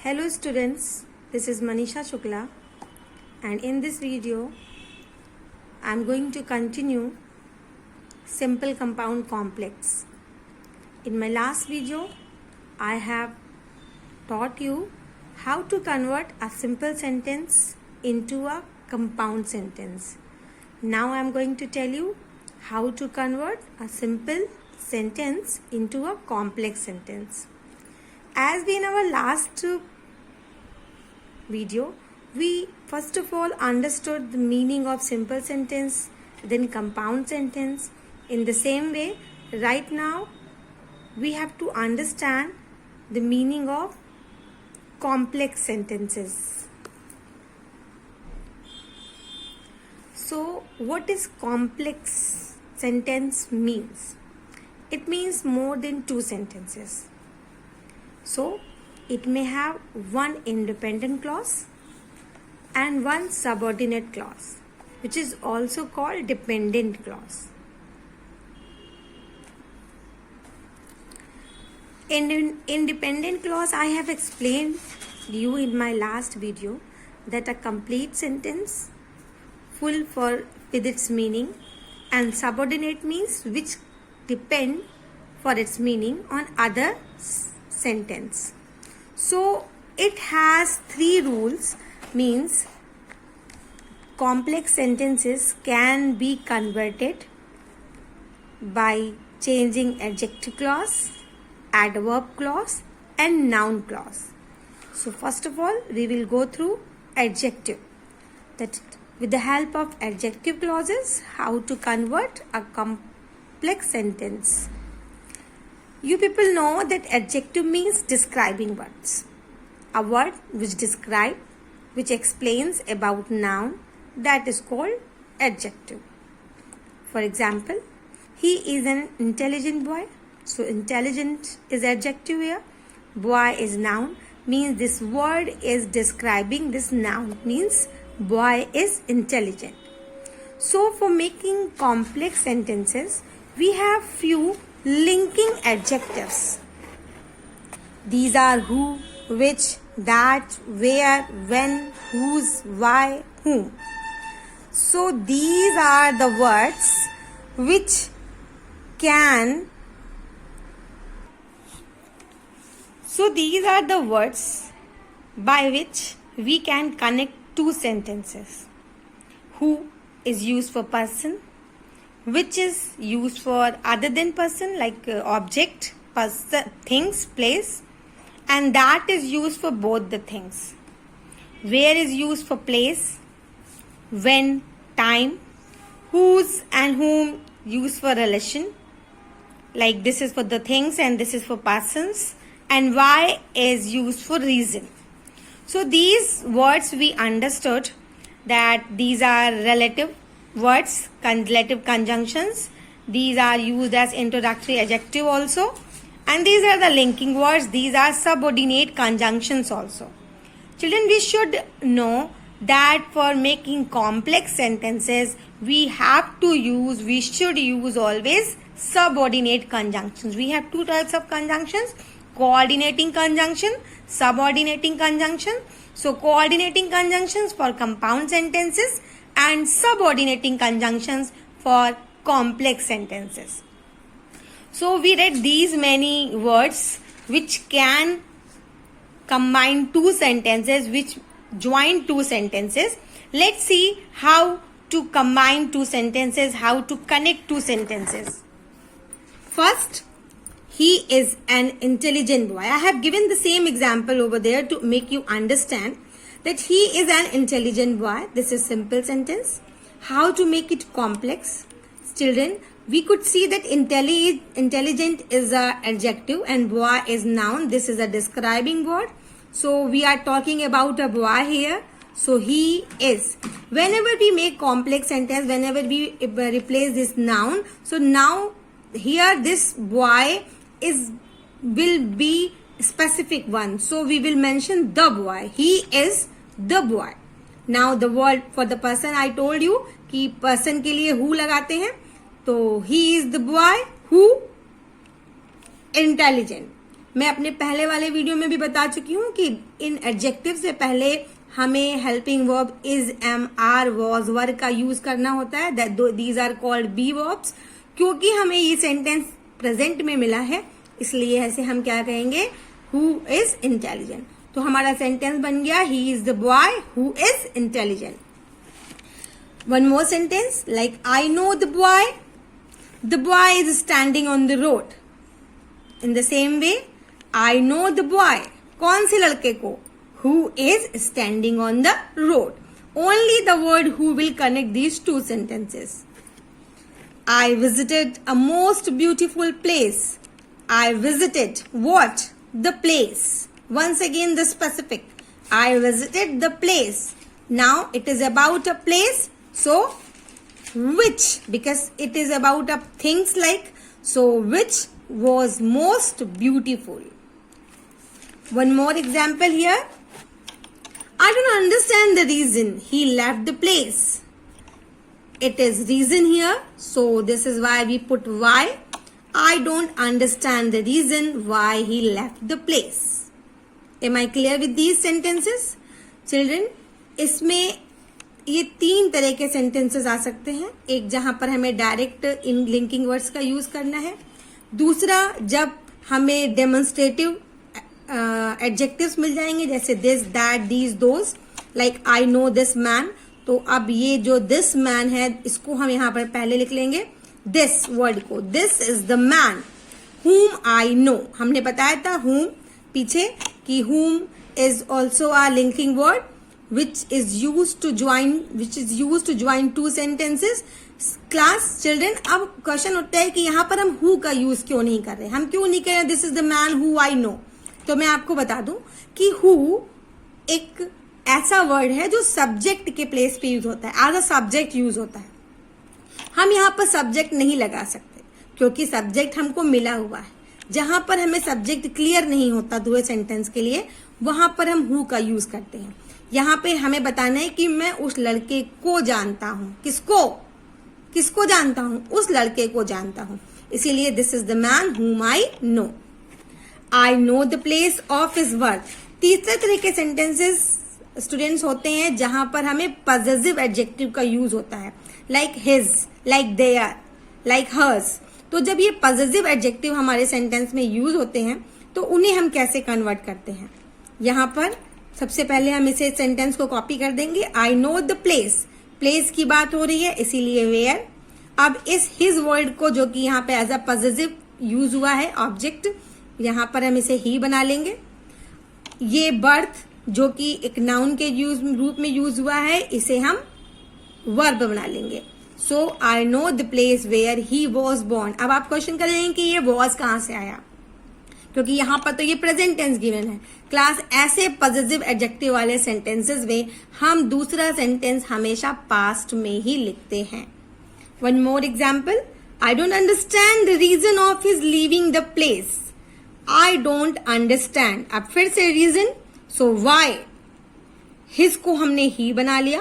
Hello students, this is Manisha Shukla and in this video I am going to continue simple compound complex. In my last video I have taught you how to convert a simple sentence into a compound sentence. Now I am going to tell you how to convert a simple sentence into a complex sentence. As we in our last video, we first of all understood the meaning of simple sentence, then compound sentence. In the same way, right now we have to understand the meaning of complex sentences. So, what is complex sentence means? It means more than two sentences. So, it may have one independent clause and one subordinate clause, which is also called dependent clause. In independent clause, I have explained you in my last video that a complete sentence full with its meaning, and subordinate means which depend for its meaning on other sentence. So it has three rules, means complex sentences can be converted by changing adjective clause, adverb clause and noun clause. So first of all we will go through adjective, that with the help of adjective clauses how to convert a complex sentence. You people know that adjective means describing words. A word which describes, which explains about noun, that is called adjective. For example, he is an intelligent boy. So intelligent is adjective here. Boy is noun, means this word is describing this noun, means boy is intelligent. So for making complex sentences, we have few linking adjectives. These are who, which, that, where, when, whose, why, whom. So these are the words which can by which we can connect two sentences. Who is used for person, which is used for other than person like object, person, things, place, and that is used for both the things. Where is used for place, when, time, whose and whom used for relation, like this is for the things and this is for persons, and why is used for reason. So these words we understood that these are relative words, relative conjunctions. These are used as introductory adjective also. And these are the linking words. These are subordinate conjunctions also. Children, we should know that for making complex sentences, we should use always subordinate conjunctions. We have two types of conjunctions: coordinating conjunction, subordinating conjunction. So coordinating conjunctions for compound sentences and subordinating conjunctions for complex sentences. So we read these many words which can combine two sentences, which join two sentences. Let's see how to combine two sentences, how to connect two sentences. First, he is an intelligent boy. I have given the same example over there to make you understand that he is an intelligent boy. This is simple sentence. How to make it complex? Children, we could see that intelligent is a adjective and boy is noun. This is a describing word. So we are talking about a boy here. So he is. Whenever we make complex sentence, whenever we replace this noun, so now here this boy will be specific one. So we will mention the boy. He is the boy. Now the word for the person, I told you कि person के लिए who लगाते हैं. तो he is the boy who intelligent. मैं अपने पहले वाले वीडियो में भी बता चुकी हूँ कि इन एडजेक्टिव से पहले हमें helping verb is, am, are, was, were का यूज करना होता है. These are called be verbs. क्योंकि हमें ये सेंटेंस प्रेजेंट में मिला है, इसलिए ऐसे हम क्या कहेंगे, हु इज इंटेलिजेंट. तो हमारा सेंटेंस बन गया, he is the boy who is intelligent. One more sentence, like I know the boy. The boy is standing on the road. In the same way, I know the boy, कौन से लड़के को, who is standing on the road. Only the word who will connect these two sentences. I visited a most beautiful place. I visited what? The place. Once again the specific. I visited the place. Now it is about a place. So which? Because it is about a things like, so which was most beautiful. One more example here. I don't understand the reason he left the place. It is reason here, so this is why we put why. I don't understand the reason why he left the place. Am I clear with these sentences? Children, इसमें ये 3 तरह के sentences आ सकते हैं. एक जहां पर हमें डायरेक्ट इन लिंकिंग वर्ड्स का यूज करना है. दूसरा, जब हमें डेमोन्स्ट्रेटिव एडजेक्टिव्स मिल जाएंगे, जैसे this, that, these, those. Like I know this man. तो अब ये जो दिस मैन है, इसको हम यहाँ पर पहले लिख लेंगे, दिस वर्ड को. This is the man whom I know. हमने बताया था whom पीछे कि whom is also a linking word which is used to join two sentences. Class children, अब क्वेश्चन उठता है कि यहाँ पर हम who का यूज क्यों नहीं कर रहे, हम क्यों नहीं कह रहे this is the man who I know. तो मैं आपको बता दूं कि हु एक ऐसा वर्ड है जो सब्जेक्ट के प्लेस पे यूज होता है, एज अ सब्जेक्ट यूज होता है. हम यहाँ पर सब्जेक्ट नहीं लगा सकते क्योंकि सब्जेक्ट हमको मिला हुआ है. जहां पर हमें सब्जेक्ट क्लियर नहीं होता दूसरे सेंटेंस के लिए, वहां पर हम हु का यूज करते हैं. यहाँ पे हमें बताना है कि मैं उस लड़के को जानता हूं. किसको जानता हूं? उस लड़के को जानता हूं. इसीलिए दिस इज द मैन हुम I know. I know the place of his work. तीसरे तरह के सेंटेंसेस स्टूडेंट्स होते हैं जहां पर हमें पॉजिटिव एडजेक्टिव का यूज होता है, like his, like their, like hers. तो जब ये पॉजिटिव एडजेक्टिव हमारे सेंटेंस में यूज होते हैं तो उन्हें हम कैसे कन्वर्ट करते हैं. यहाँ पर सबसे पहले हम इसे सेंटेंस को कॉपी कर देंगे. आई नो द प्लेस, प्लेस की बात हो रही है इसीलिए वेयर. अब इस हिज वर्ड को, जो कि यहाँ पे एज अ पॉजिटिव यूज हुआ है ऑब्जेक्ट, यहाँ पर हम इसे ही बना लेंगे. ये बर्थ जो कि एक नाउन के रूप में यूज हुआ है, इसे हम वर्ब बना लेंगे. So I know the place where he was born. अब आप क्वेश्चन करेंगे कि ये वॉज कहां से आया, क्योंकि यहाँ पर तो ये प्रेजेंट टेंस गिवन है. क्लास, ऐसे पॉजिटिव एडजेक्टिव वाले सेंटेंसेस में हम दूसरा सेंटेंस हमेशा पास्ट में ही लिखते हैं. One more example, I don't understand the reason of his leaving the place. I don't understand. अब फिर से रीजन, सो वाई. हिज को हमने ही बना लिया.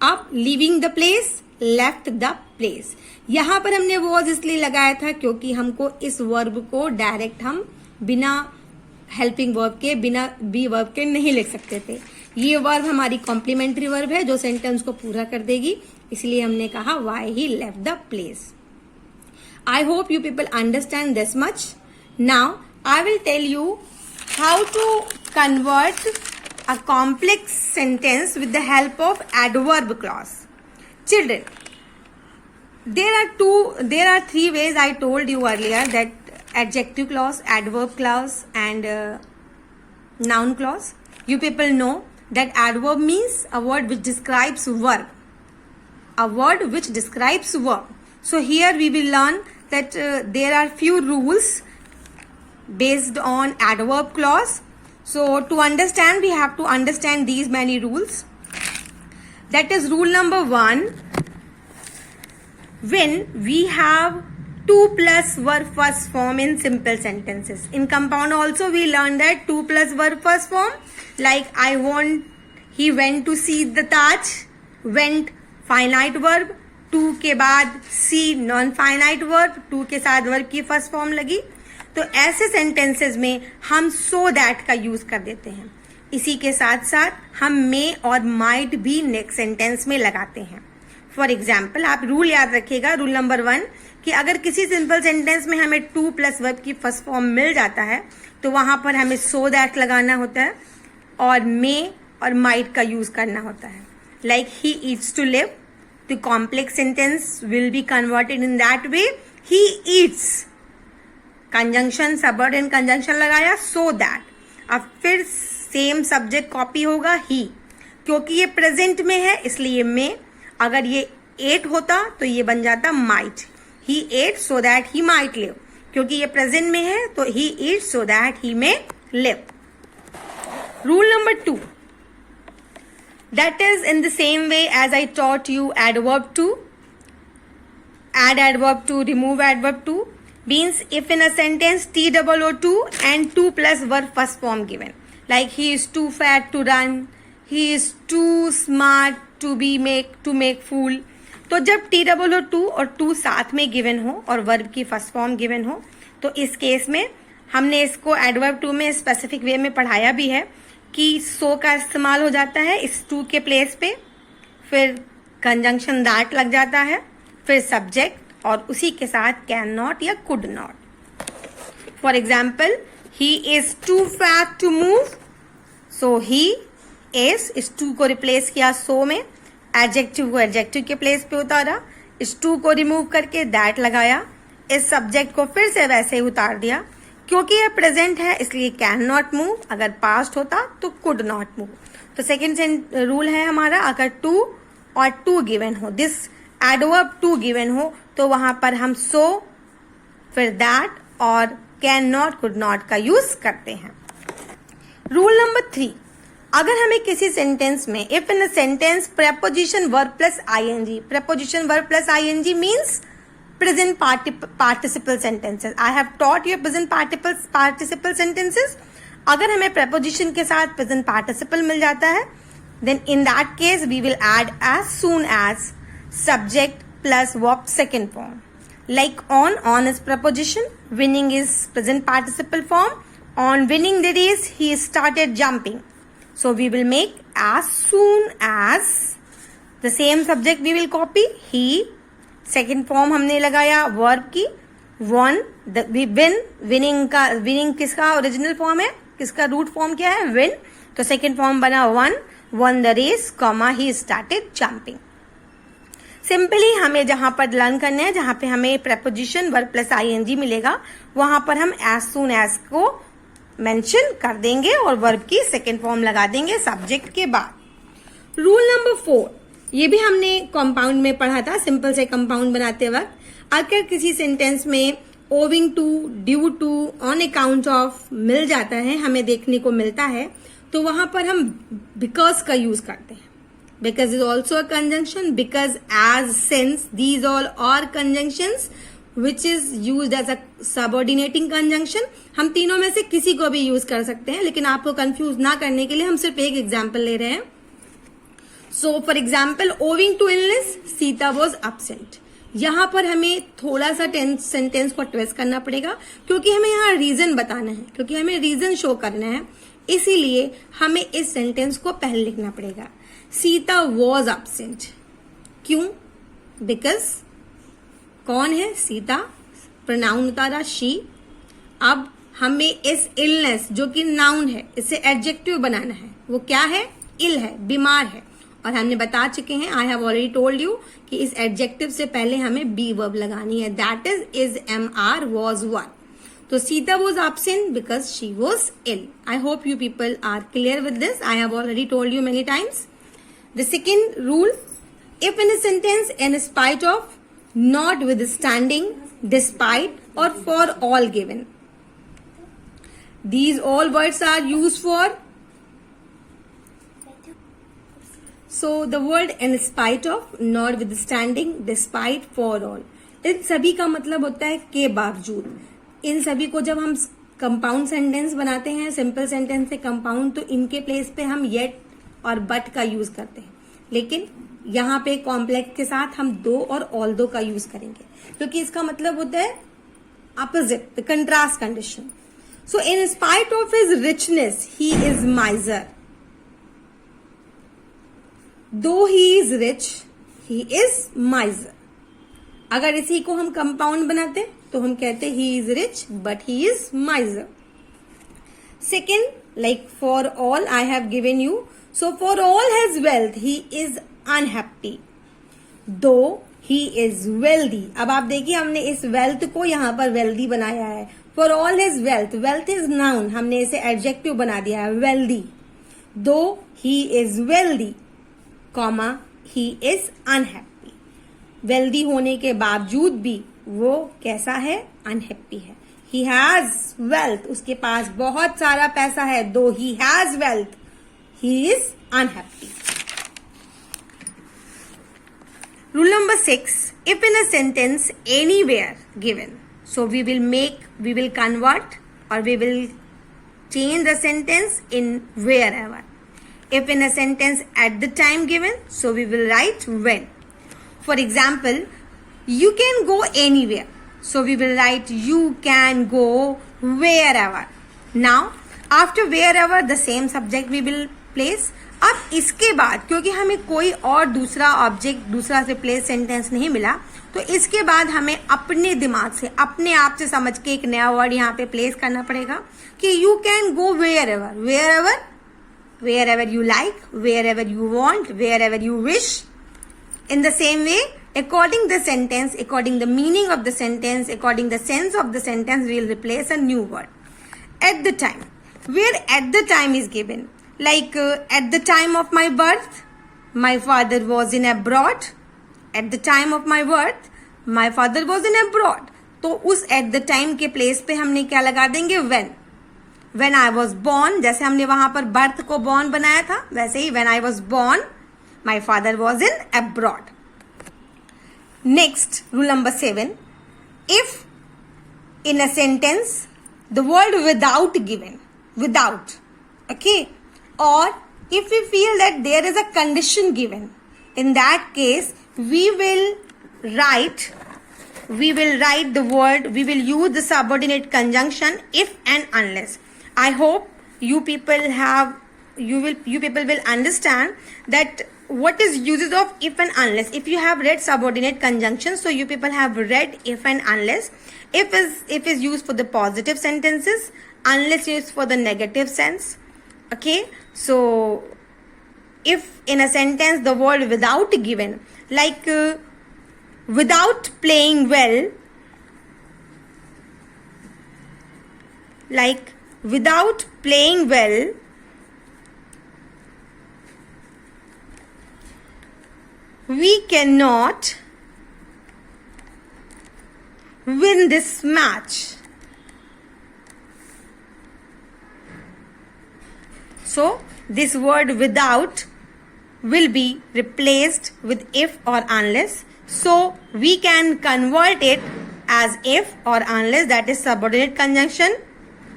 अब living the place, left the place. यहां पर हमने वॉज इसलिए लगाया था क्योंकि हमको इस वर्ब को डायरेक्ट हम बिना हेल्पिंग वर्ब के, बिना बी वर्ब के नहीं लिख सकते थे. ये वर्ब हमारी कॉम्प्लीमेंट्री वर्ब है जो सेंटेंस को पूरा कर देगी, इसलिए हमने कहा why he left the place. I hope you people understand this much. Now I will tell you how to convert a complex sentence with the help of adverb clause. Children, there are 3 ways I told you earlier, that adjective clause, adverb clause and noun clause. You people know that adverb means a word which describes verb. A word which describes verb. So here we will learn that there are few rules based on adverb clause. So to understand, we have to understand these many rules. That is rule number 1. When we have 2 plus verb first form in simple sentences. In compound also we learned that 2 plus verb first form, like he went to see the Taj. Went finite verb, 2 के बाद see non finite verb, 2 के साथ verb की first form लगी. तो ऐसे sentences में हम सो दैट का यूज कर देते हैं। इसी के साथ साथ हम मे और माइट भी नेक्स्ट सेंटेंस में लगाते हैं। फॉर एग्जाम्पल, आप रूल याद रखिएगा, रूल नंबर 1, कि अगर किसी सिंपल सेंटेंस में हमें टू प्लस वर्ब की फर्स्ट फॉर्म मिल जाता है तो वहां पर हमें सो दैट लगाना होता है और मे और माइट का यूज करना होता है। Like he eats to live, the complex sentence will be converted in that way, he eats, conjunction subordinate conjunction लगाया, सो दैट। अब फिर सेम सब्जेक्ट कॉपी होगा ही, क्योंकि ये प्रेजेंट में है इसलिए मे, अगर ये एट होता तो ये बन जाता might, he ate so that he might live, क्योंकि ये प्रेजेंट में है तो he eat so that he may live. Rule number 2, that is in the same way as I taught you adverb to, add adverb to, remove adverb to, means if in a sentence TOO2 and 2 plus verb first form given, like he is too fat to run, he is too smart to make fool, तो जब TOO2 और 2 साथ में given हो और verb की first form given हो तो इस केस में हमने इसको एडवर्ब टू में स्पेसिफिक वे में पढ़ाया भी है कि सो का इस्तेमाल हो जाता है इस टू के प्लेस पे, फिर कंजंक्शन दैट लग जाता है, फिर सब्जेक्ट और उसी के साथ कैन नॉट या could not. For example, he is too fat to move, so he is, इस टू को रिप्लेस किया सो में, एडजेक्टिव को एडजेक्टिव के प्लेस पे उतारा, इस टू को रिमूव करके दैट लगाया, इस सब्जेक्ट को फिर से वैसे ही उतार दिया, क्योंकि यह प्रेजेंट है इसलिए कैन नॉट मूव, अगर पास्ट होता तो कुड नॉट मूव। तो सेकेंड रूल है हमारा, अगर टू और टू गिवन हो, दिस एडवर्ब टू गिवन हो तो वहां पर हम सो, फिर दैट और कैन नॉट कुड नॉट का यूज करते हैं। रूल नंबर 3, अगर हमें किसी सेंटेंस में, if in a sentence preposition verb plus ing, preposition verb plus ing means present participle sentences. I have taught you present participle sentences. अगर हमें preposition के साथ present participle मिल जाता है, then in that case we will add as soon as subject plus verb second form. Like on is preposition, winning is present participle form. On winning the race, he started jumping. So we will make as soon as, the same subject we will copy, he, second form हमने लगाया verb की, won, winning किसका original form है, किसका root form क्या है, win, तो second form बना won the race, comma he started jumping. Simply हमें जहां पर लर्न करना है, जहां पे हमें प्रेपोजिशन वर्ब प्लस आईएनजी मिलेगा वहां पर हम एज सून एज को मेंशन कर देंगे और वर्ब की सेकेंड फॉर्म लगा देंगे सब्जेक्ट के बाद। रूल नंबर 4, ये भी हमने कंपाउंड में पढ़ा था, सिंपल से कंपाउंड बनाते वक्त अगर किसी सेंटेंस में owing to, due to, on account of मिल जाता है, हमें देखने को मिलता है, तो वहां पर हम बिकॉज का यूज करते हैं। Because is also a conjunction, because, as, since, these all are conjunctions which is used as a subordinating conjunction. हम तीनों में से किसी को भी यूज कर सकते हैं, लेकिन आपको कंफ्यूज ना करने के लिए हम सिर्फ एक एग्जाम्पल ले रहे हैं। So for example, owing to illness, Sita was absent. यहाँ पर हमें थोड़ा सा सेंटेंस को ट्विस्ट करना पड़ेगा क्योंकि हमें यहाँ रीजन बताना है, क्योंकि हमें रीजन शो करना है, इसीलिए हमें इस सेंटेंस को पहले लिखना पड़ेगा। सीता वॉज एब्सेंट, क्यों? बिकॉज कौन है सीता, प्रोनाउन उतारा शी। अब हमें इस इलनेस जो कि नाउन है इसे एडजेक्टिव बनाना है, वो क्या है, इल है, बीमार है, और हमने बता चुके हैं, आई हैव ऑलरेडी टोल्ड यू कि इस एडजेक्टिव से पहले हमें बी वर्ब लगानी है, that is am are was were. तो Sita was absent because she was ill. I hope you people are clear with this, I have already told you many times. The second rule, if in a sentence in spite of, notwithstanding, despite or for all given, these all words are used for, so the word in spite of, notwithstanding, despite, for all, इन सभी का मतलब होता है के बावजूद। इन सभी को जब हम कंपाउंड सेंटेंस बनाते हैं, सिंपल सेंटेंस से कंपाउंड, तो इनके प्लेस पे हम येट और बट का यूज करते हैं, लेकिन यहाँ पे कॉम्प्लेक्स के साथ हम दो और ऑल दो का यूज करेंगे, क्योंकि इसका मतलब होता है opposite, the contrast condition. So in spite of his richness, he is miser. Though he is rich, he is miser. अगर इसी को हम कंपाउंड बनाते तो हम कहते he is rich but he is miser. Second, like for all I have given you. So for all his wealth, he is unhappy. Though he is wealthy. अब आप देखिए हमने इस wealth को यहाँ पर wealthy बनाया है. For all his wealth, wealth is noun. हमने इसे adjective बना दिया है wealthy. Though he is wealthy, comma he is unhappy. Wealthy होने के बावजूद भी वो कैसा है? अनहैप्पी है. ही हैज वेल्थ, उसके पास बहुत सारा पैसा है. Though he has wealth, he is unhappy. Rule number 6, if in a sentence anywhere given, so we will convert और we will change the sentence in wherever. If in a sentence at the time given, so we will write when. For example, you can go anywhere. So we will write you can go wherever. Now, after wherever, the same subject we will place. अब इसके बाद क्योंकि हमें कोई और दूसरा object, दूसरा replace sentence नहीं मिला, तो इसके बाद हमें अपने दिमाग से, अपने आप से समझ के एक नया वर्ड यहाँ पे प्लेस करना पड़ेगा कि you can go wherever. Wherever, wherever you like, wherever you want, wherever you wish. In the same way, according the sentence, according the meaning of the sentence, according the sense of the sentence, we will replace a new word. At the time, where at the time is given, like at the time of my birth, my father was in abroad. At the time of my birth, my father was in abroad. तो उस at the time के place पे हमने क्या लगा देंगे? When. When I was born, जैसे हमने वहां पर birth को born बनाया था, वैसे ही when I was born, my father was in abroad. Next, rule number 7. If in a sentence the word without given, without, okay, or if we feel that there is a condition given, in that case we will write the word, we will use the subordinate conjunction if and unless. I hope you people will understand that what is uses of if and unless. If you have read subordinate conjunction, so you people have read if and unless. If is used for the positive sentences, unless used for the negative sense. Okay, so if in a sentence the word without given, like without playing well, like without playing well, we cannot win this match. So this word without will be replaced with if or unless. So we can convert it as if or unless, that is subordinate conjunction.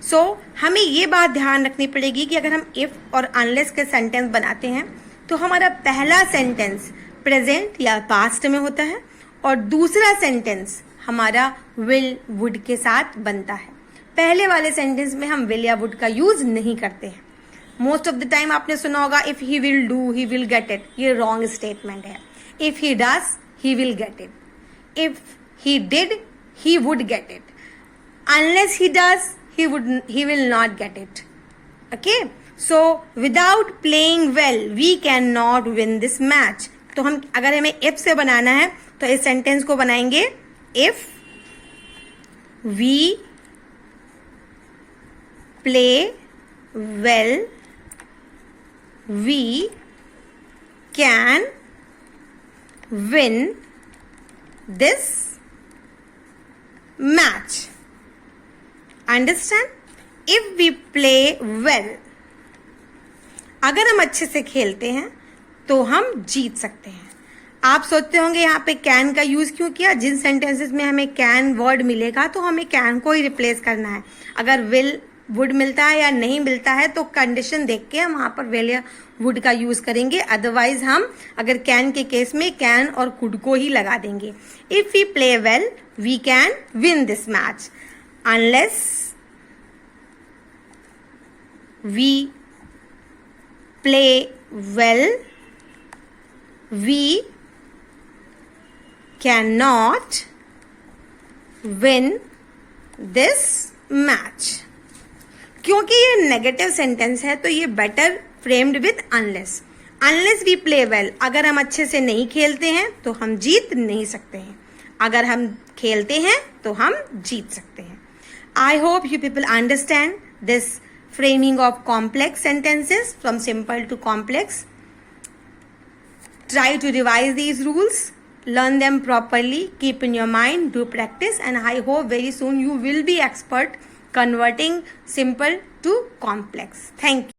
So हमें ये बात ध्यान रखनी पड़ेगी कि अगर हम if और unless के सेंटेंस बनाते हैं तो हमारा पहला सेंटेंस प्रेजेंट या पास्ट में होता है और दूसरा सेंटेंस हमारा विल वुड के साथ बनता है. पहले वाले सेंटेंस में हम विल या वुड का यूज नहीं करते हैं. मोस्ट ऑफ द टाइम आपने सुना होगा if he will do he will get it. ये रॉन्ग स्टेटमेंट है. If he does he will get it. If he did he would get it. Unless he does he will not get it. Okay, so without playing well we cannot win this match. तो हम अगर हमें if से बनाना है तो इस sentence को बनाएंगे if we play well we can win this match. Understand? If we play well, अगर हम अच्छे से खेलते हैं तो हम जीत सकते हैं. आप सोचते होंगे यहाँ पे कैन का यूज क्यों किया. जिन सेंटेंसेस में हमें कैन वर्ड मिलेगा तो हमें कैन को ही रिप्लेस करना है. अगर विल वुड मिलता है या नहीं मिलता है तो कंडीशन देख के हम वहां पर विल या वुड का यूज करेंगे. अदरवाइज हम अगर कैन के केस में कैन और कुड को ही लगा देंगे. If we play well we can win this match. unless we play well, we cannot win this match. क्योंकि ये नेगेटिव सेंटेंस है तो ये better framed with unless. Unless we play well, अगर हम अच्छे से नहीं खेलते हैं तो हम जीत नहीं सकते हैं. अगर हम खेलते हैं तो हम जीत सकते हैं. आई hope you people understand this framing of complex sentences from simple to complex. Try to revise these rules, learn them properly, keep in your mind, do practice, and I hope very soon you will be expert converting simple to complex. Thank you.